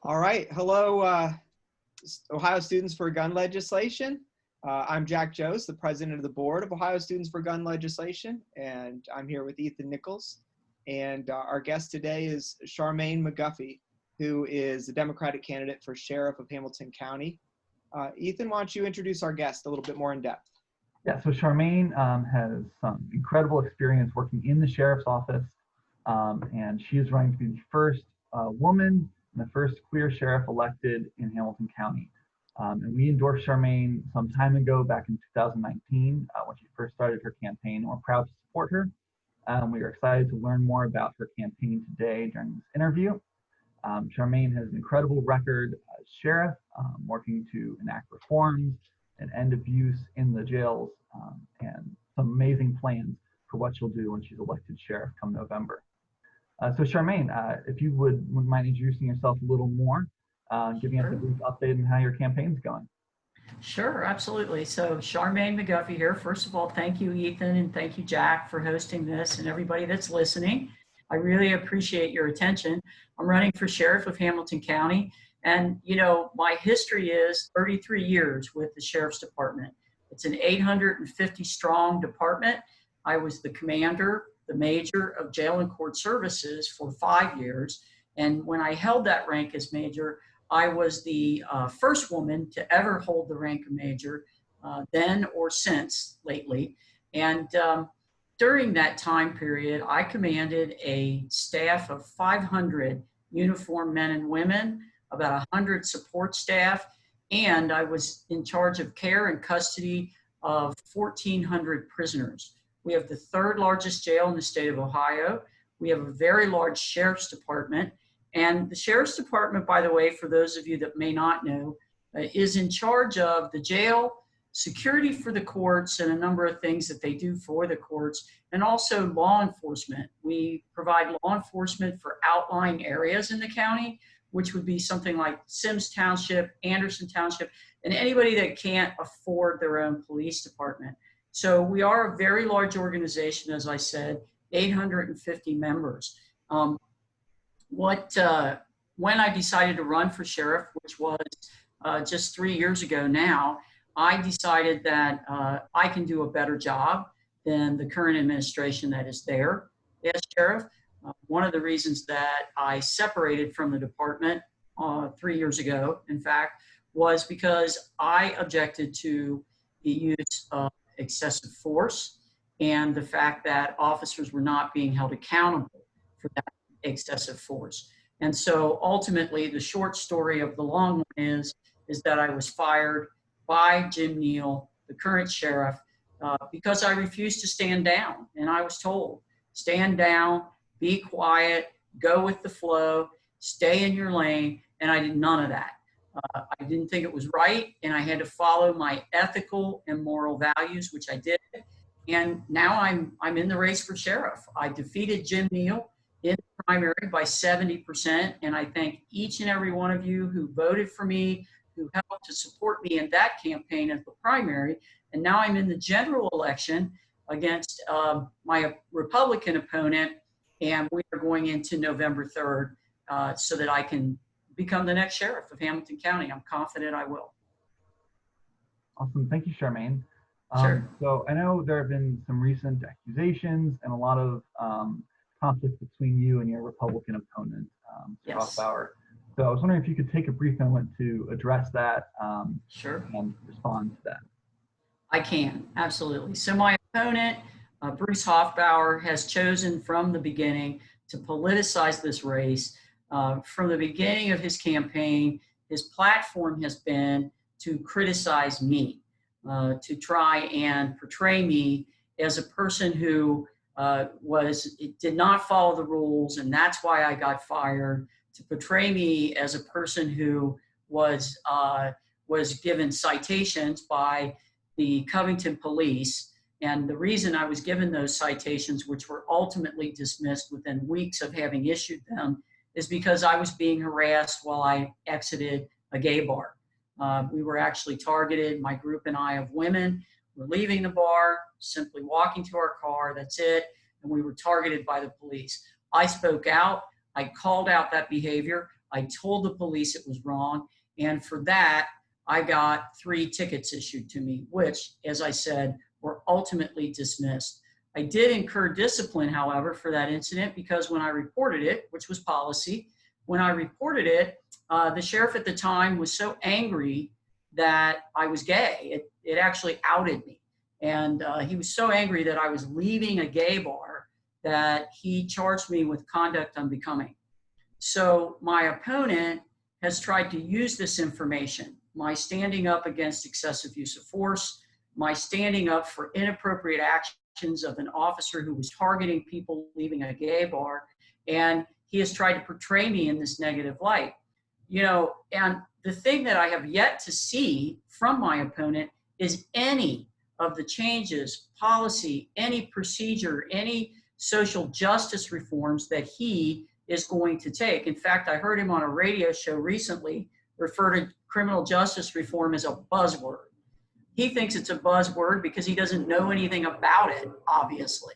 All right. Hello, Ohio Students for Gun Legislation. I'm Jack Joes, the president of the board of Ohio Students for Gun Legislation, and I'm here with Ethan Nichols. And our guest today is Charmaine McGuffey, who is the Democratic candidate for Sheriff of Hamilton County. Ethan, why don't you introduce our guest a little bit more in depth? Yeah, so Charmaine has some incredible experience working in the sheriff's office, and she is running to be the first woman and the first queer sheriff elected in Hamilton County. And we endorsed Charmaine some time ago, back in 2019, when she first started her campaign, and we're proud to support her. We are excited to learn more about her campaign today during this interview. Charmaine has an incredible record as sheriff, working to enact reforms and end abuse in the jails, and some amazing plans for what she'll do when she's elected sheriff come November. So Charmaine, if you wouldn't mind introducing yourself a little more, giving us a brief update on how your campaign's going. Sure, absolutely. So Charmaine McGuffey here. First of all, thank you, Ethan, and thank you, Jack, for hosting this, and everybody that's listening. I really appreciate your attention. I'm running for sheriff of Hamilton County, and you know, my history is 33 years with the Sheriff's Department. It's an 850 strong department. I was the commander, the major of jail and court services for 5 years. And when I held that rank as major, I was the first woman to ever hold the rank of major, then or since lately. And during that time period, I commanded a staff of 500 uniformed men and women, about 100 support staff, and I was in charge of care and custody of 1,400 prisoners. We have the third largest jail in the state of Ohio. We have a very large sheriff's department. And the sheriff's department, by the way, for those of you that may not know, is in charge of the jail, security for the courts, and a number of things that they do for the courts, and also law enforcement. We provide law enforcement for outlying areas in the county, which would be something like Sims Township, Anderson Township, and anybody that can't afford their own police department. So we are a very large organization, as I said, 850 members. When I decided to run for sheriff, which was just 3 years ago now, I decided that I can do a better job than the current administration that is there as sheriff. One of the reasons that I separated from the department 3 years ago, in fact, was because I objected to the use of excessive force and the fact that officers were not being held accountable for that excessive force. And so ultimately, the short story of the long one is that I was fired by Jim Neal, the current sheriff, because I refused to stand down. And I was told, stand down, be quiet, go with the flow, stay in your lane. And I did none of that. I didn't think it was right, and I had to follow my ethical and moral values, which I did. And now I'm in the race for sheriff. I defeated Jim Neal in the primary by 70%, and I thank each and every one of you who voted for me, who helped to support me in that campaign at the primary. And now I'm in the general election against my Republican opponent, and we are going into November 3rd so that I can become the next sheriff of Hamilton County. I'm confident I will. Awesome, thank you, Charmaine. Sure. So I know there have been some recent accusations and a lot of conflict between you and your Republican opponent, Yes. Bauer. So I was wondering if you could take a brief moment to address that Sure. and respond to that. I can, absolutely. So my opponent, Bruce Hoffbauer, has chosen from the beginning to politicize this race. From the beginning of his campaign, his platform has been to criticize me, to try and portray me as a person who did not follow the rules, and that's why I got fired, to portray me as a person who was given citations by the Covington police. And the reason I was given those citations, which were ultimately dismissed within weeks of having issued them, is because I was being harassed while I exited a gay bar. We were actually targeted, my group and I, of women. We're leaving the bar, simply walking to our car, that's it, and we were targeted by the police. I spoke out, I called out that behavior. I told the police it was wrong. And for that, I got 3 tickets issued to me, which, as I said, were ultimately dismissed. I did incur discipline, however, for that incident, because when I reported it, which was policy, when I reported it, the sheriff at the time was so angry that I was gay. It actually outed me. And he was so angry that I was leaving a gay bar that he charged me with conduct unbecoming. So my opponent has tried to use this information, my standing up against excessive use of force, my standing up for inappropriate actions of an officer who was targeting people leaving a gay bar, and he has tried to portray me in this negative light. You know, and the thing that I have yet to see from my opponent is any of the changes, policy, any procedure, any social justice reforms that he is going to take. In fact, I heard him on a radio show recently refer to criminal justice reform as a buzzword. He thinks it's a buzzword because he doesn't know anything about it, obviously.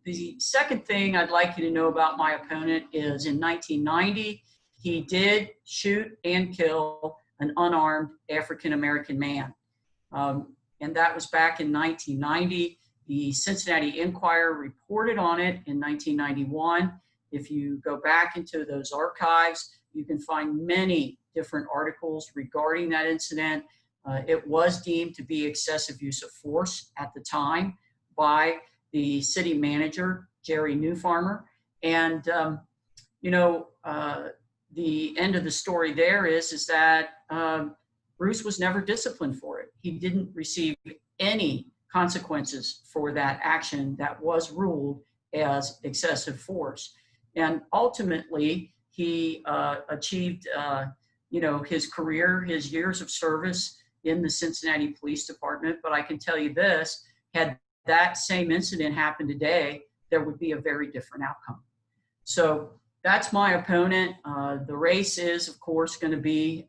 The second thing I'd like you to know about my opponent is in 1990, he did shoot and kill an unarmed African-American man. And that was back in 1990. The Cincinnati Enquirer reported on it in 1991. If you go back into those archives, you can find many different articles regarding that incident. It was deemed to be excessive use of force at the time by the city manager, Jerry Newfarmer. And, you know, the end of the story there is that Bruce was never disciplined for it. He didn't receive any consequences for that action that was ruled as excessive force. And ultimately, he achieved, you know, his career, his years of service in the Cincinnati Police Department. But I can tell you this, had that same incident happened today, there would be a very different outcome. So that's my opponent. The race is, of course, going to be,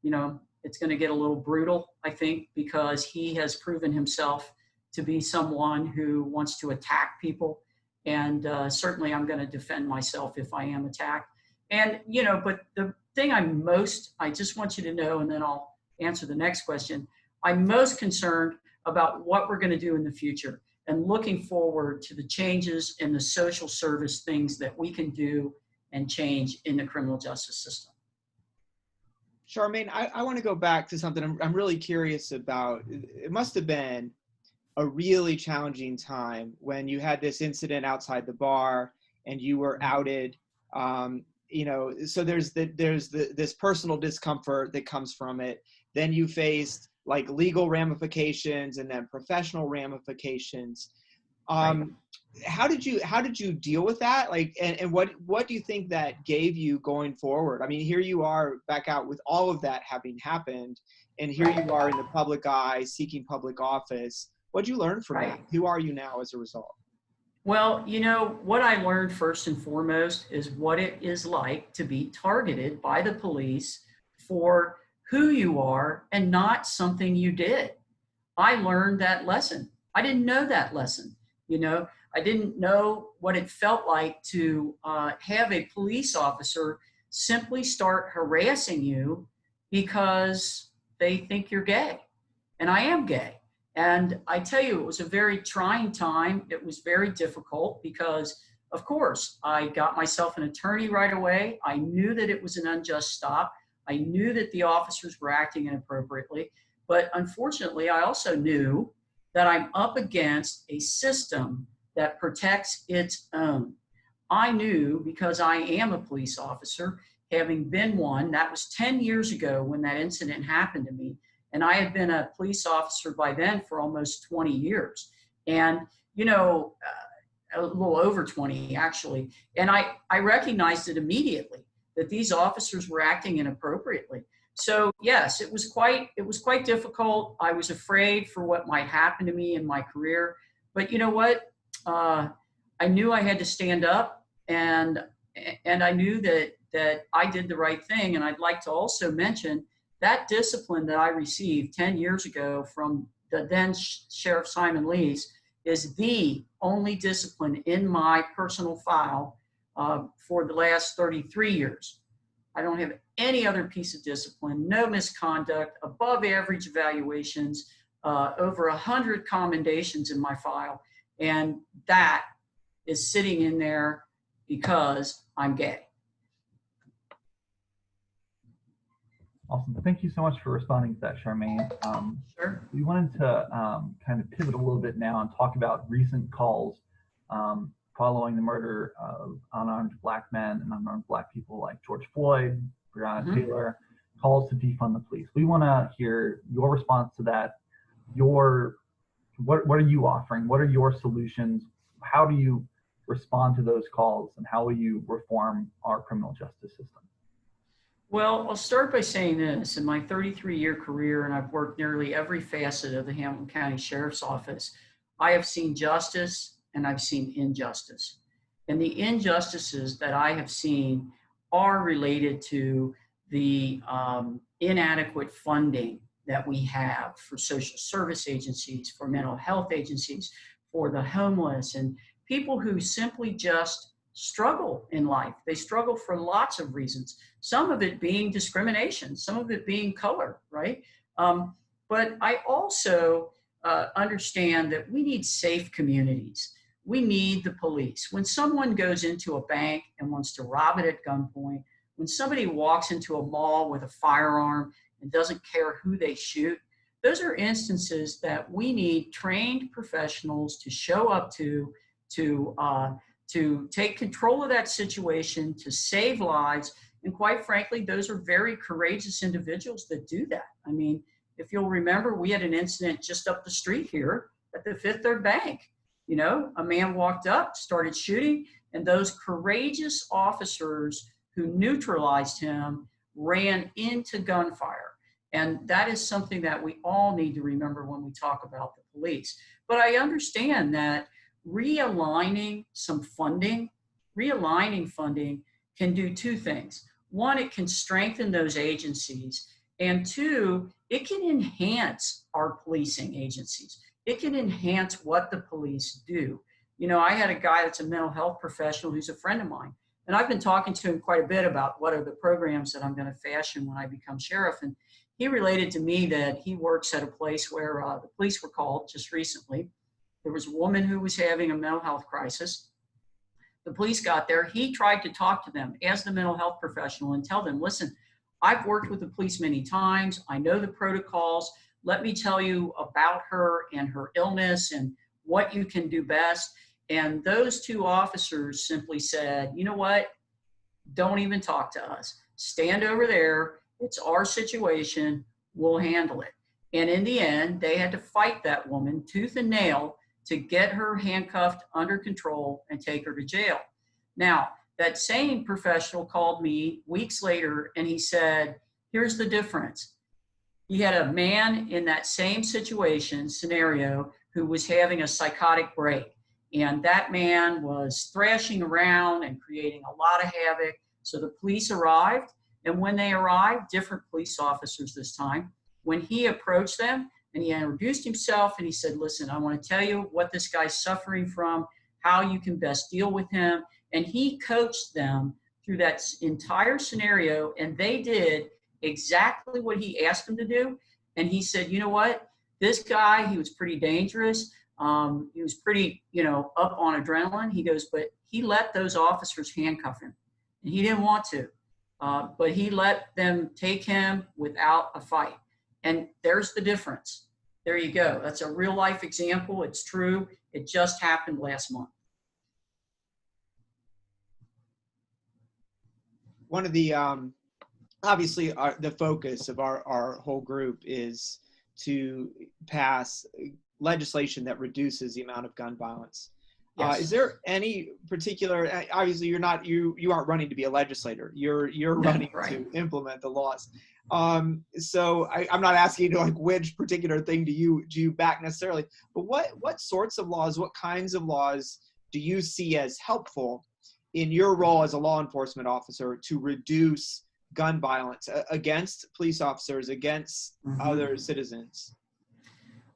you know, it's going to get a little brutal, I think, because he has proven himself to be someone who wants to attack people. And certainly I'm going to defend myself if I am attacked. And, you know, but the thing I just want you to know, and then I'll answer the next question. I'm most concerned about what we're going to do in the future and looking forward to the changes in the social service things that we can do and change in the criminal justice system. Charmaine, I want to go back to something I'm really curious about. It must have been a really challenging time when you had this incident outside the bar and you were outed. You know, so there's this personal discomfort that comes from it. Then you faced like legal ramifications and then professional ramifications. Right. How did you deal with that? Like, and what do you think that gave you going forward? I mean, here you are back out with all of that having happened, and here you are in the public eye seeking public office. What did you learn from that? Who are you now as a result? Well, you know, what I learned first and foremost is what it is like to be targeted by the police for who you are and not something you did. I learned that lesson. I didn't know that lesson. You know, I didn't know what it felt like to have a police officer simply start harassing you because they think you're gay. And I am gay. And I tell you, it was a very trying time. It was very difficult because, of course, I got myself an attorney right away. I knew that it was an unjust stop. I knew that the officers were acting inappropriately. But unfortunately, I also knew that I'm up against a system that protects its own. I knew, because I am a police officer, having been one, that was 10 years ago when that incident happened to me. And I had been a police officer by then for almost 20 years. And, you know, a little over 20 actually. And I recognized it immediately that these officers were acting inappropriately. So yes, it was quite difficult. I was afraid for what might happen to me in my career. But you know what? I knew I had to stand up, and I knew that I did the right thing. And I'd like to also mention that discipline that I received 10 years ago from the then Sheriff Simon Lees is the only discipline in my personal file for the last 33 years. I don't have any other piece of discipline, no misconduct, above average evaluations, over 100 commendations in my file. And that is sitting in there because I'm gay. Awesome. Thank you so much for responding to that, Charmaine. Sure. We wanted to kind of pivot a little bit now and talk about recent calls following the murder of unarmed Black men and unarmed Black people like George Floyd, Breonna Taylor, calls to defund the police. We want to hear your response to that. What are you offering? What are your solutions? How do you respond to those calls, and how will you reform our criminal justice system? Well, I'll start by saying this. In my 33-year career, and I've worked nearly every facet of the Hamilton County Sheriff's Office, I have seen justice and I've seen injustice. And the injustices that I have seen are related to the inadequate funding that we have for social service agencies, for mental health agencies, for the homeless, and people who simply just struggle in life. They struggle for lots of reasons, some of it being discrimination, some of it being color, right? But I also understand that we need safe communities. We need the police. When someone goes into a bank and wants to rob it at gunpoint, when somebody walks into a mall with a firearm and doesn't care who they shoot, those are instances that we need trained professionals to show up to take control of that situation, to save lives. And quite frankly, those are very courageous individuals that do that. I mean, if you'll remember, we had an incident just up the street here at the Fifth Third Bank. You know, a man walked up, started shooting, and those courageous officers who neutralized him ran into gunfire. And that is something that we all need to remember when we talk about the police. But I understand that realigning funding can do two things. One, it can strengthen those agencies. And two, it can enhance our policing agencies. It can enhance what the police do. You know, I had a guy that's a mental health professional who's a friend of mine. And I've been talking to him quite a bit about what are the programs that I'm going to fashion when I become sheriff. And he related to me that he works at a place where the police were called just recently. There was a woman who was having a mental health crisis. The police got there. He tried to talk to them as the mental health professional and tell them, listen, I've worked with the police many times. I know the protocols. Let me tell you about her and her illness and what you can do best. And those two officers simply said, you know what? Don't even talk to us. Stand over there. It's our situation. We'll handle it. And in the end, they had to fight that woman tooth and nail to get her handcuffed, under control, and take her to jail. Now, that same professional called me weeks later and he said, here's the difference. He had a man in that same scenario who was having a psychotic break. And that man was thrashing around and creating a lot of havoc. So the police arrived. And when they arrived, different police officers this time, when he approached them and he introduced himself and he said, listen, I want to tell you what this guy's suffering from, how you can best deal with him. And he coached them through that entire scenario. And they did exactly what he asked them to do. And he said, you know what, this guy, he was pretty dangerous. He was pretty, up on adrenaline. He goes, but he let those officers handcuff him. And he didn't want to, but he let them take him without a fight. And there's the difference. There you go. That's a real life example. It's true. It just happened last month. One of the, obviously the focus of our whole group is to pass legislation that reduces the amount of gun violence. Yes. Is there any particular, obviously you aren't running to be a legislator, you're running right. to implement the laws. So I'm not asking you which particular thing do you back necessarily, but what sorts of laws, what kinds of laws do you see as helpful in your role as a law enforcement officer to reduce gun violence against police officers, against other citizens?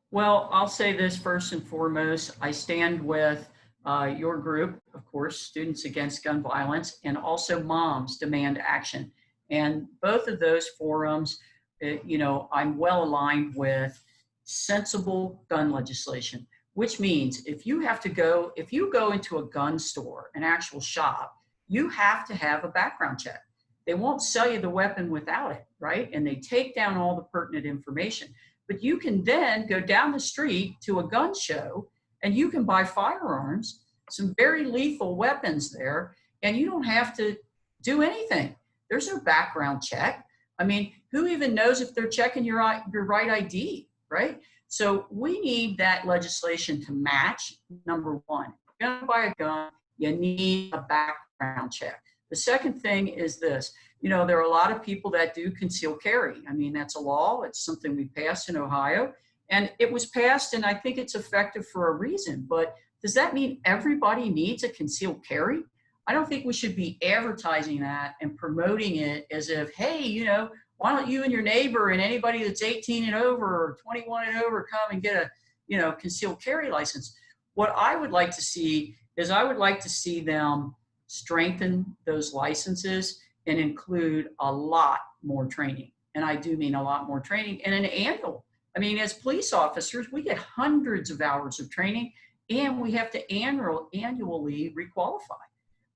Well, I'll say this first and foremost. I stand with your group, of course, Students Against Gun Violence, and also Moms Demand Action. And both of those forums, you know, I'm well aligned with sensible gun legislation, which means if you go into a gun store, an actual shop, you have to have a background check. They won't sell you the weapon without it, right? And they take down all the pertinent information. But you can then go down the street to a gun show and you can buy firearms, some very lethal weapons there, and you don't have to do anything. There's no background check. I mean, who even knows if they're checking your right ID, right? So we need that legislation to match, number one. If you're gonna buy a gun, you need a background check. The second thing is this, you know, there are a lot of people that do concealed carry. I mean, that's a law. It's something we passed in Ohio, and it was passed, and I think it's effective for a reason. But does that mean everybody needs a concealed carry? I don't think we should be advertising that and promoting it as if, hey, you know, why don't you and your neighbor and anybody that's 18 and over or 21 and over come and get a, you know, concealed carry license? What I would like to see is I would like to see them strengthen those licenses and include a lot more training. And I do mean a lot more training and an annual. I mean, as police officers, we get hundreds of hours of training and we have to annually requalify.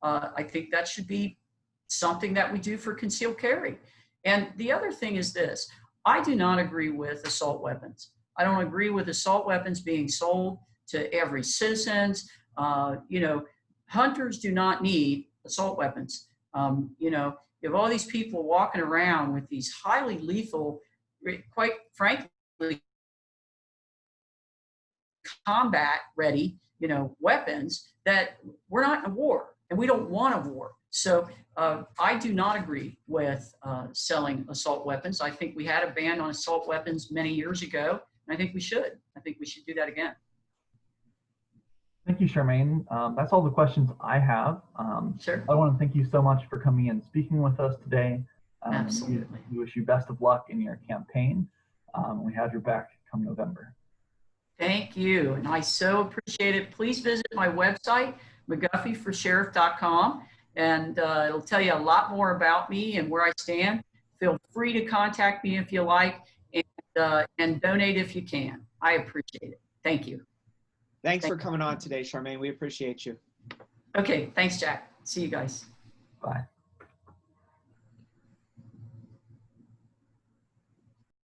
I think that should be something that we do for concealed carry. And the other thing is this, I do not agree with assault weapons. I don't agree with assault weapons being sold to every citizens. You know, hunters do not need assault weapons. You know, you have all these people walking around with these highly lethal, quite frankly, combat ready, you know, weapons that we're not in a war and we don't want a war. So I do not agree with selling assault weapons. I think we had a ban on assault weapons many years ago, and I think we should. I think we should do that again. Thank you, Charmaine. That's all the questions I have. Sure. I want to thank you so much for coming and speaking with us today. Absolutely. We wish you best of luck in your campaign. We have your back come November. Thank you, and I so appreciate it. Please visit my website, McGuffeyforsheriff.com, and it'll tell you a lot more about me and where I stand. Feel free to contact me if you like, and donate if you can. I appreciate it. Thank you. Thanks for coming on today, Charmaine. We appreciate you. Okay, thanks, Jack. See you guys. Bye.